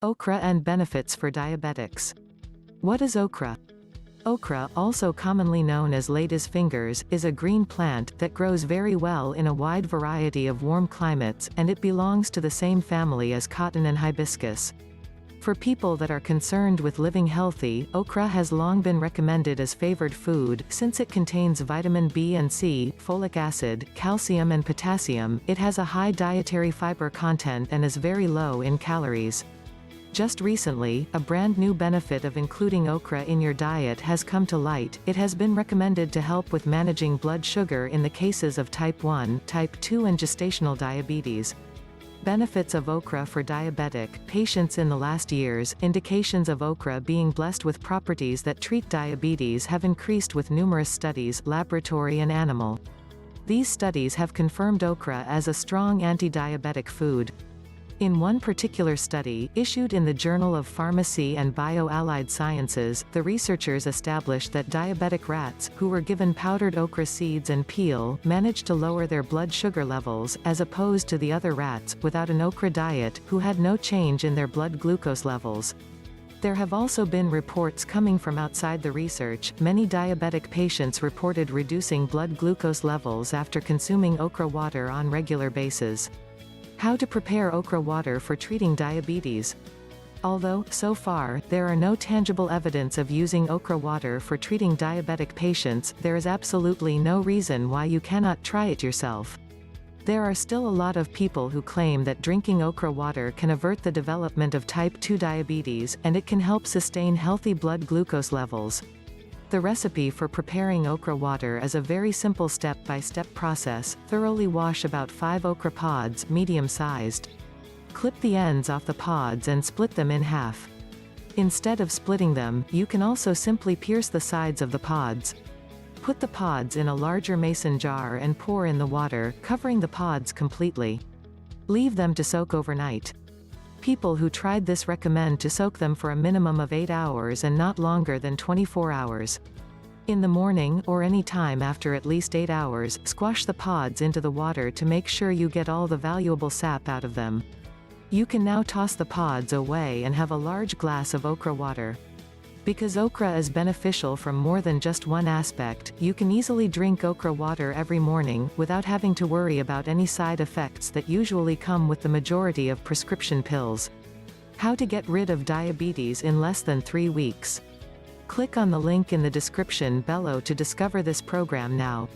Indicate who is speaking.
Speaker 1: Okra and benefits for diabetics. What is okra? Okra, also commonly known as lady's fingers, is a green plant that grows very well in a wide variety of warm climates, and it belongs to the same family as cotton and hibiscus. For people that are concerned with living healthy, okra has long been recommended as favored food, since it contains vitamin B and C, folic acid, calcium and potassium. It has a high dietary fiber content and is very low in calories. Just recently, a brand new benefit of including okra in your diet has come to light. It has been recommended to help with managing blood sugar in the cases of type 1, type 2 and gestational diabetes. Benefits of okra for diabetic patients in the last years. Indications of okra being blessed with properties that treat diabetes have increased with numerous studies, laboratory and animal. These studies have confirmed okra as a strong anti-diabetic food. In one particular study, issued in the Journal of Pharmacy and Bio-Allied Sciences, the researchers established that diabetic rats, who were given powdered okra seeds and peel, managed to lower their blood sugar levels, as opposed to the other rats, without an okra diet, who had no change in their blood glucose levels. There have also been reports coming from outside the research. Many diabetic patients reported reducing blood glucose levels after consuming okra water on regular basis. How to prepare okra water for treating diabetes. Although, so far, there are no tangible evidence of using okra water for treating diabetic patients, there is absolutely no reason why you cannot try it yourself. There are still a lot of people who claim that drinking okra water can avert the development of type 2 diabetes, and it can help sustain healthy blood glucose levels. The recipe for preparing okra water is a very simple step-by-step process. Thoroughly wash about 5 okra pods, medium-sized. Clip the ends off the pods and split them in half. Instead of splitting them, you can also simply pierce the sides of the pods. Put the pods in a larger mason jar and pour in the water, covering the pods completely. Leave them to soak overnight. People who tried this recommend to soak them for a minimum of 8 hours and not longer than 24 hours. In the morning, or any time after at least 8 hours, squash the pods into the water to make sure you get all the valuable sap out of them. You can now toss the pods away and have a large glass of okra water. Because okra is beneficial from more than just one aspect, you can easily drink okra water every morning, without having to worry about any side effects that usually come with the majority of prescription pills. How to get rid of diabetes in less than 3 weeks. Click on the link in the description below to discover this program now.